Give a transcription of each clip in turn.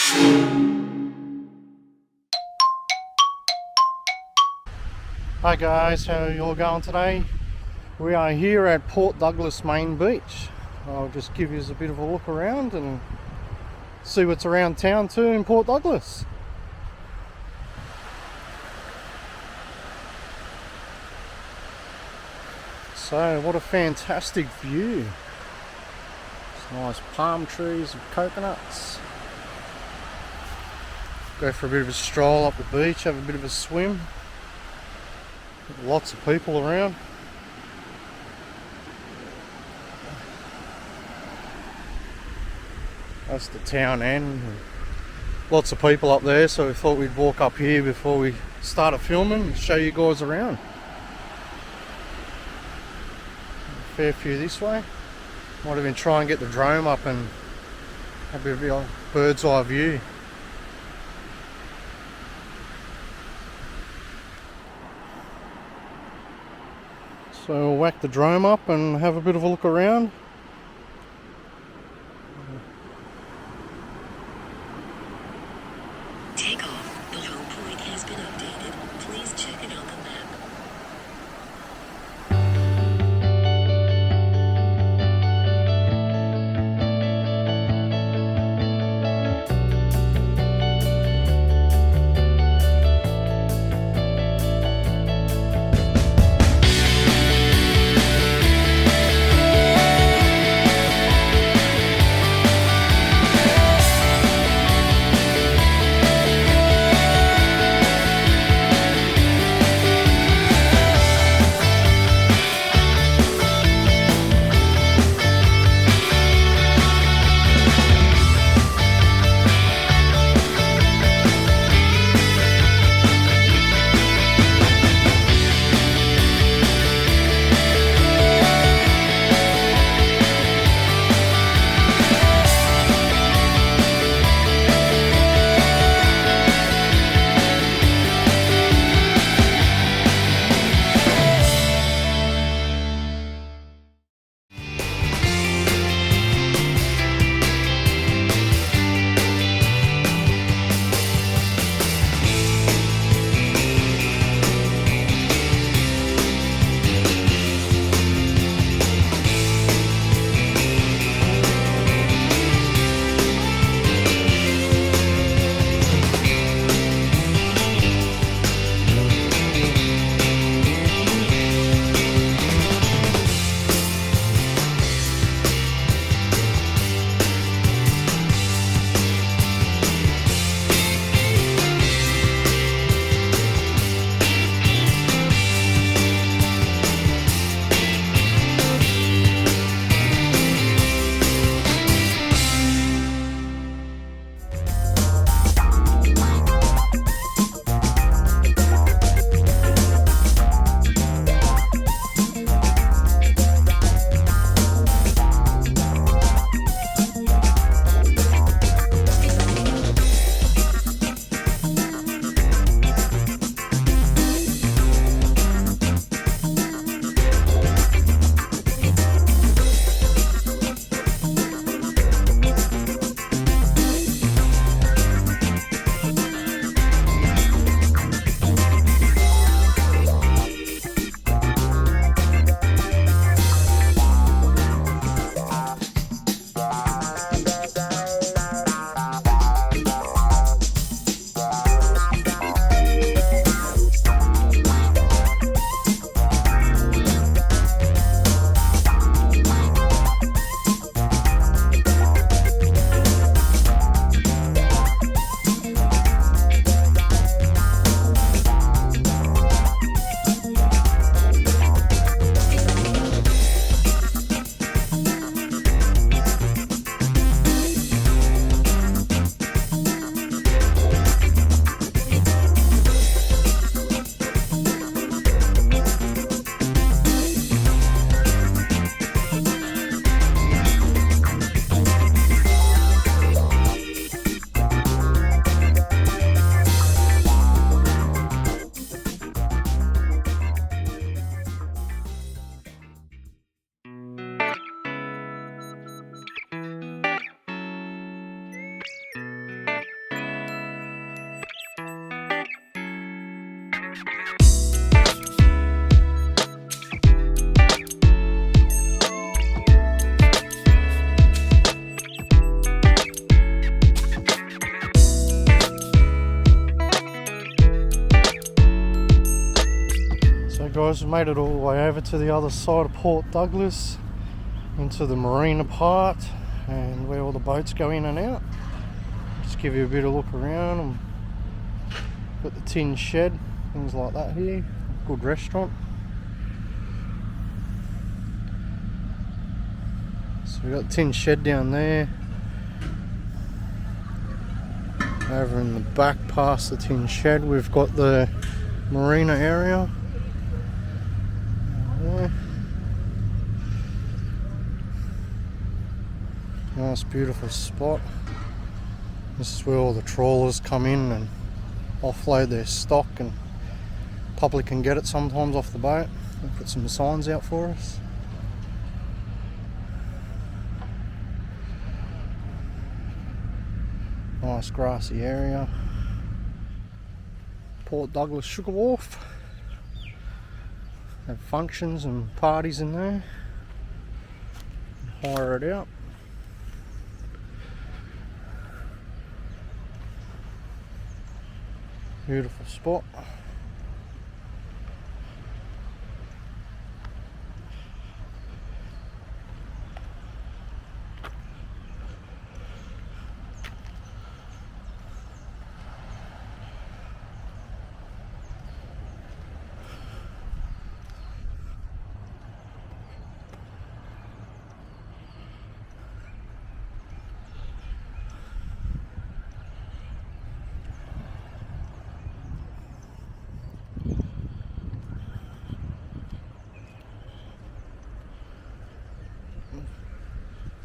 Hi guys, how are you all going today? We are here at Port Douglas Main Beach. I'll just give you a bit of a look around and see what's around town too in Port Douglas. So what a fantastic view. It's nice palm trees and coconuts. Go for a bit of a stroll up the beach, have a bit of a swim. Lots of people around. That's the town end. Lots of people up there, so we thought we'd walk up here before we started filming and show you guys around. A fair few this way. Might even try and get the drone up and have a bit of a bird's eye view. So we'll whack the drone up and have a bit of a look around. Takeoff. The home point has been updated. Please check it on the map. guys, we made it all the way over to the other side of Port Douglas, into the Marina Park, and where all the boats go in and out. Just give you a bit of look around. And got the tin shed, things like that here. Good restaurant. So we got the tin shed down there. Over in the back past the tin shed we've got the marina area. There. Nice beautiful spot. This is where all the trawlers come in and offload their stock, and public can get it sometimes off the boat. They'll put some signs out for us. Nice grassy area. Port Douglas Sugar Wharf. Have functions and parties in there. Hire it out. Beautiful spot.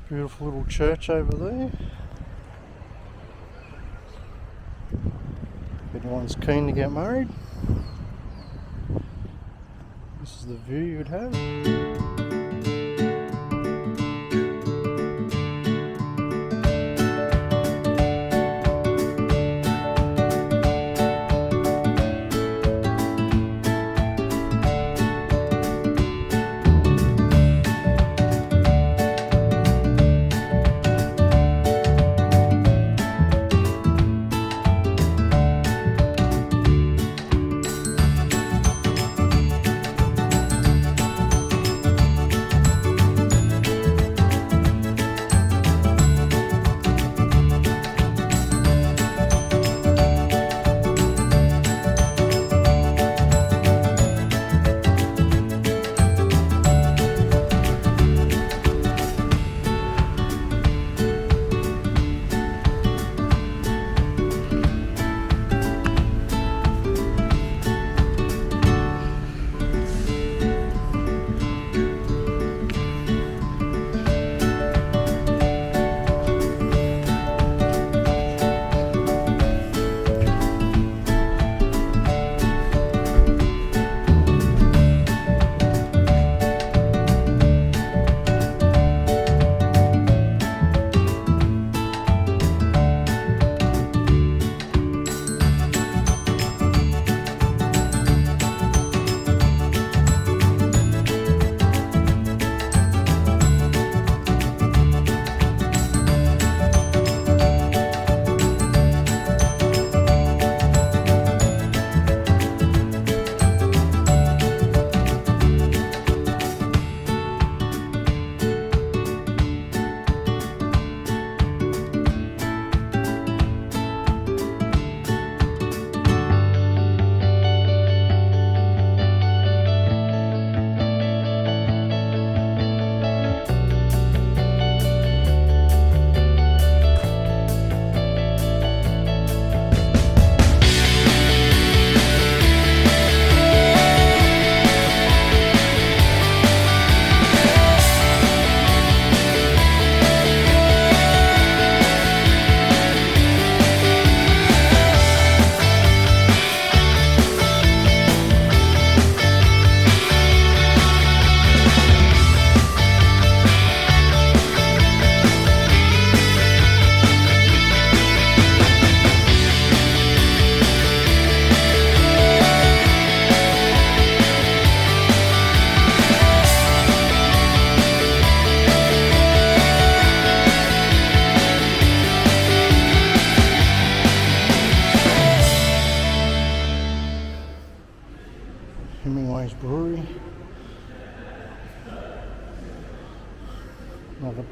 Beautiful little church over there. If anyone's keen to get married, this is the view you'd have.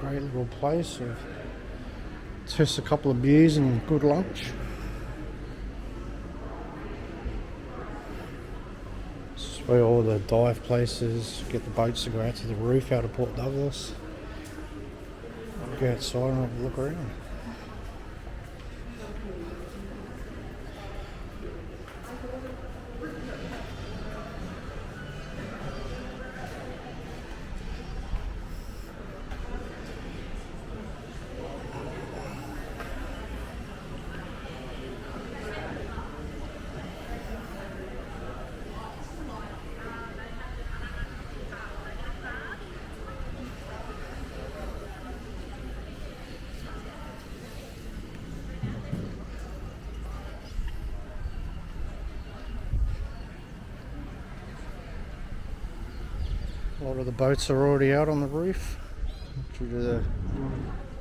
Great little place. Test a couple of beers and good lunch. This is where all the dive places, get the boats to go out to the reef out of Port Douglas. Go outside and have a look around. A lot of the boats are already out on the reef due to the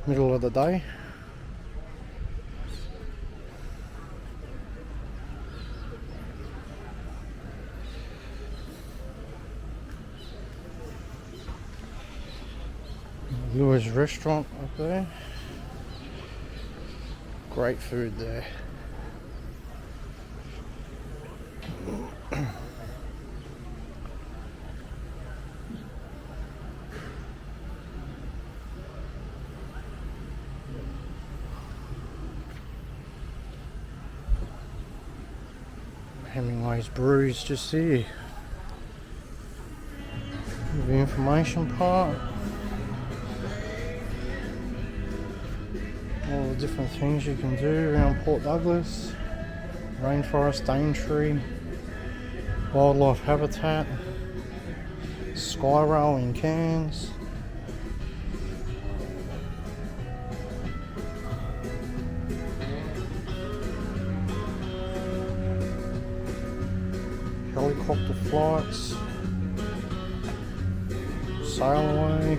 middle of the day. Lewis restaurant up there. Great food there. Hemingways Brewery is just here. The information part. All the different things you can do around Port Douglas. Rainforest, Daintree, wildlife habitat, sky rail in Cairns. Helicopter flights, sail away.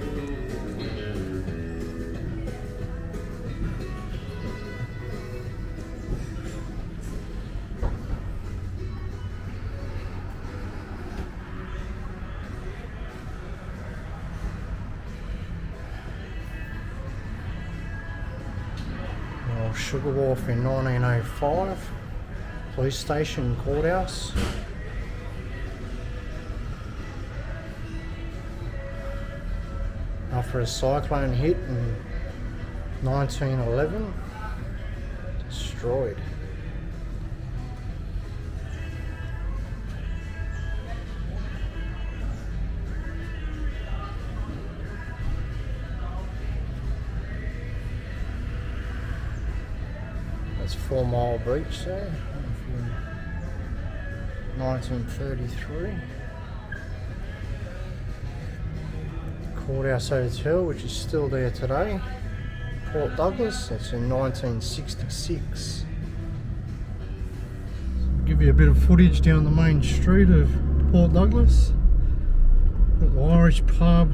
Sugar Wharf in 1905, police station, courthouse. After a cyclone hit in 1911, destroyed. That's 4 Mile Beach there, 1933. Courthouse Hotel, which is still there today. Port Douglas, that's in 1966. Give you a bit of footage down the main street of Port Douglas. Little Irish pub,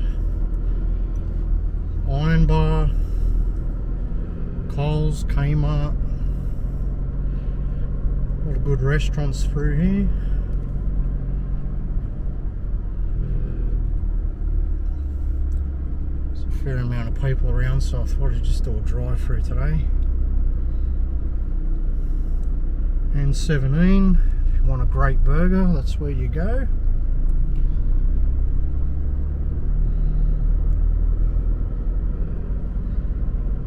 Iron Bar, Coles, Kmart. A lot of good restaurants through here. There's a fair amount of people around, so I thought I'd just do a drive through today. And 17, if you want a great burger, that's where you go.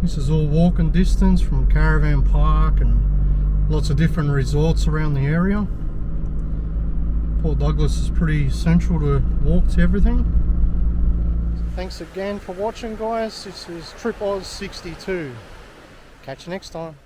This is all walking distance from Caravan Park and lots of different resorts around the area. Port Douglas is pretty central to walk to everything. Thanks again for watching, guys. This is Trip Oz 62. Catch you next time.